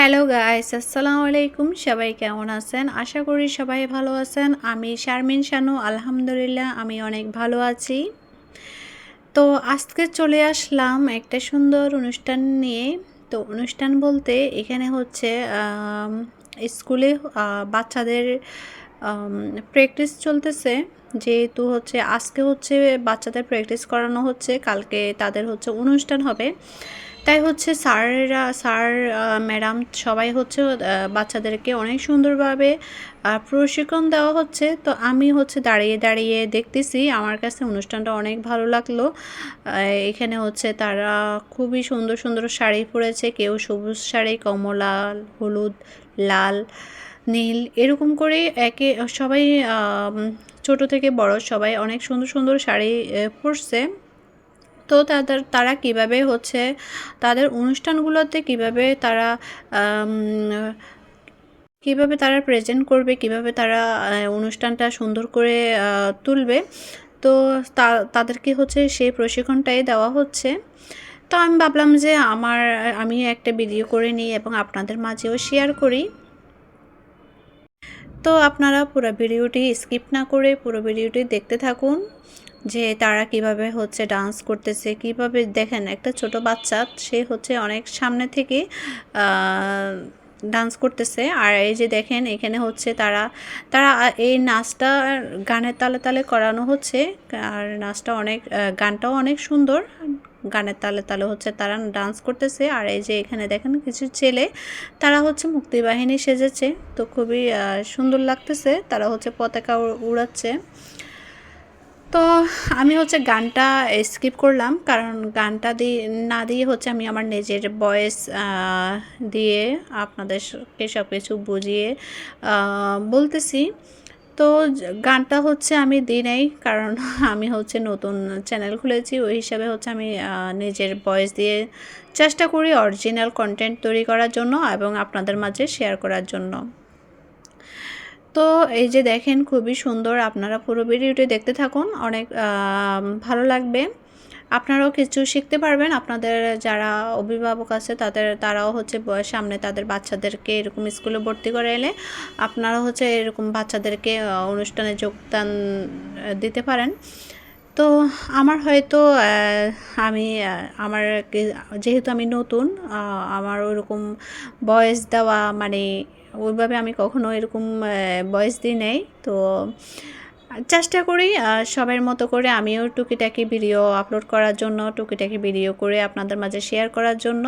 Hello guys, আসসালামু আলাইকুম। সবাই কেমন আছেন? আশা করি সবাই ভালো আছেন। আমি শারমিন শানু, আলহামদুলিল্লাহ আমি অনেক ভালো আছি। তো আজকে চলে আসলাম একটা সুন্দর অনুষ্ঠান নিয়ে। তো অনুষ্ঠান বলতে এখানে হচ্ছে স্কুলে বাচ্চাদের প্র্যাকটিস চলতেছে। যেহেতু হচ্ছে আজকে হচ্ছে বাচ্চাদের প্র্যাকটিস করানো হচ্ছে, কালকে তাদের হচ্ছে অনুষ্ঠান হবে। তাই হচ্ছে স্যার ম্যাডাম সবাই হচ্ছে বাচ্চাদেরকে অনেক সুন্দরভাবে প্রশিক্ষণ দেওয়া হচ্ছে। তো আমি হচ্ছে দাঁড়িয়ে দাঁড়িয়ে দেখতেছি, আমার কাছে অনুষ্ঠানটা অনেক ভালো লাগলো। এখানে হচ্ছে তারা খুবই সুন্দর সুন্দর শাড়ি পরেছে, কেউ সবুজ শাড়ি, কমলা, হলুদ, লাল, নীল এরকম করে সবাই ছোট থেকে বড় সবাই অনেক সুন্দর সুন্দর শাড়ি পরছে। তো তারা কিভাবে হচ্ছে তাদের অনুষ্ঠানগুলোতে কিভাবে তারা প্রেজেন্ট করবে, কিভাবে তারা অনুষ্ঠানটা সুন্দর করে তুলবে। তো তাদেরকে হচ্ছে সেই প্রশিক্ষণটাই দেওয়া হচ্ছে। তো আমি ভাবলাম যে আমি একটা ভিডিও করে নিই এবং আপনাদের মাঝেও শেয়ার করি। তো আপনারা পুরো ভিডিওটি স্কিপ না করে পুরো ভিডিওটি দেখতে থাকুন, যে তারা কিভাবে হচ্ছে ডান্স করতেছে। কিভাবে দেখেন, একটা ছোট বাচ্চা সে হচ্ছে অনেক সামনে থেকে ডান্স করতেছে। আর এই যে দেখেন এখানে হচ্ছে তারা তারা এই নাচটা গানের তালে তালে করানো হচ্ছে। আর নাচটা গানটাও অনেক সুন্দর। গানের তালে তালে হচ্ছে তারা ডান্স করতেছে। আর এই যে এখানে দেখেন কিছু ছেলে, তারা হচ্ছে মুক্তিবাহিনী সেজেছে। তো খুবই সুন্দর লাগতেছে, তারা হচ্ছে পতাকা উড়াচ্ছে। তো আমি হচ্ছে গানটা স্কিপ করলাম, কারণ গানটা না দিয়ে হচ্ছে আমি আমার নিজের ভয়েস দিয়ে আপনাদেরকে সব কিছু বুঝিয়ে বলতেছি। তো গানটা হচ্ছে আমি দিই নাই, কারণ আমি হচ্ছে নতুন চ্যানেল খুলেছি, ওই হিসাবে হচ্ছে আমি নিজের ভয়েস দিয়ে চেষ্টা করি অরিজিনাল কন্টেন্ট তৈরি করার জন্য এবং আপনাদের মাঝে শেয়ার করার জন্য। তো এই যে দেখেন খুবই সুন্দর, আপনারা পুরো ভিডিওটি দেখতে থাকুন, অনেক ভালো লাগবে। আপনারাও কিছু শিখতে পারবেন। আপনাদের যারা অভিভাবক আছে তারাও হচ্ছে সামনে তাদের বাচ্চাদেরকে এরকম স্কুলে ভর্তি করে এলে আপনারা হচ্ছে এরকম বাচ্চাদেরকে অনুষ্ঠানে যোগদান দিতে পারেন। তো আমার হয়তো আমি আমার যেহেতু আমি নতুন, আমার ওরকম ভয়েস দেওয়া মানে ওইভাবে আমি কখনো এরকম ভয়েস দিই নাই। তো চেষ্টা করি সবার মতো করে আমিও টুকিটাকি ভিডিও আপলোড করার জন্য, টুকিটাকি ভিডিও করে আপনাদের মাঝে শেয়ার করার জন্য।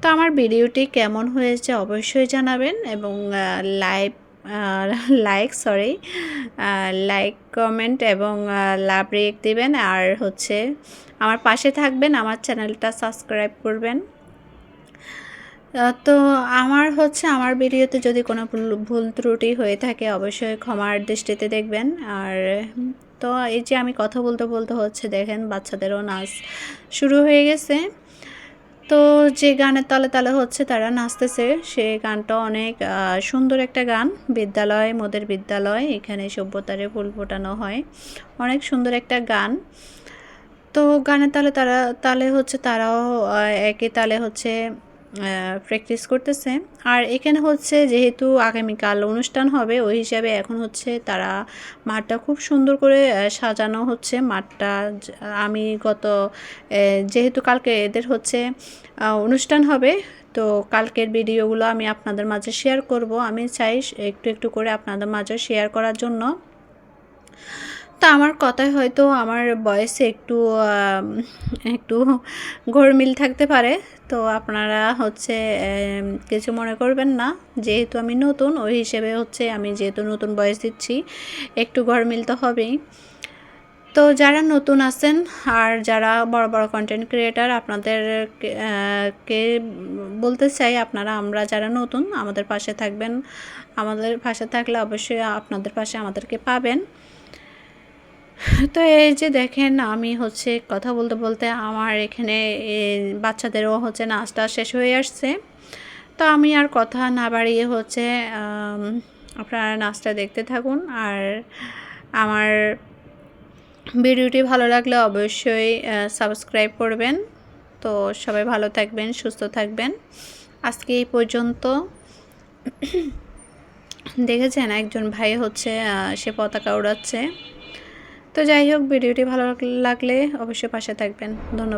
তো আমার ভিডিওটি কেমন হয়েছে অবশ্যই জানাবেন এবং লাইভ লাইক কমেন্ট এবং লাভ রেক দিবেন। আর হচ্ছে আমার পাশে থাকবেন, আমার চ্যানেলটা সাবস্ক্রাইব করবেন। তো আমার ভিডিওতে যদি কোনো ভুল ত্রুটি হয়ে থাকে অবশ্যই ক্ষমার দৃষ্টিতে দেখবেন। আর তো এই যে আমি কথা বলতে বলতে হচ্ছে দেখেন বাচ্চাদেরও নাচ শুরু হয়ে গেছে। তো যে গানের তালে তালে হচ্ছে তারা নাচতেছে, সেই গানটা অনেক সুন্দর একটা গান। মোদের বিদ্যালয়, এখানে সভ্যতারে ফুল ফোটানো হয়, অনেক সুন্দর একটা গান। তো গানের তালে হচ্ছে তারাও একই তালে হচ্ছে প্র্যাকটিস করতেছে। আর এখানে হচ্ছে যেহেতু আগামীকাল অনুষ্ঠান হবে, ওই হিসাবে এখন হচ্ছে তারা মাঠটা খুব সুন্দর করে সাজানো হচ্ছে। মাঠটা আমি যেহেতু কালকে এদের হচ্ছে অনুষ্ঠান হবে, তো কালকের ভিডিওগুলো আমি আপনাদের মাঝে শেয়ার করব। আমি চাই একটু একটু করে আপনাদের মাঝে শেয়ার করার জন্য। তো আমার কথায় হয়তো আমার বয়সে একটু ঘোরমিল থাকতে পারে। তো আপনারা হচ্ছে কিছু মনে করবেন না, যেহেতু আমি নতুন ওই হিসেবে হচ্ছে আমি যেহেতু নতুন বয়স দিচ্ছি, একটু ঘোরমিল তো হবেই। তো যারা নতুন আছেন আর যারা বড় বড় কন্টেন্ট ক্রিয়েটার, কে বলতে চাই আমরা যারা নতুন আমাদের পাশে থাকবেন। আমাদের পাশে থাকলে অবশ্যই আপনাদের পাশে আমাদেরকে পাবেন। তো এই যে দেখেন আমি হচ্ছে কথা বলতে বলতে আমার এখানে বাচ্চাদেরও হচ্ছে নাচটা শেষ হয়ে আসছে। তো আমি আর কথা না বাড়িয়ে হচ্ছে আপনারা নাচটা দেখতে থাকুন। আর আমার ভিডিওটি ভালো লাগলে অবশ্যই সাবস্ক্রাইব করবেন। তো সবাই ভালো থাকবেন, সুস্থ থাকবেন। আজকে এই পর্যন্ত। দেখেছেন একজন ভাই হচ্ছে সে পতাকা উড়াচ্ছে। তো যাই হোক, ভিডিওটি ভালো লাগলে অবশ্যই পাশে থাকবেন। ধন্যবাদ।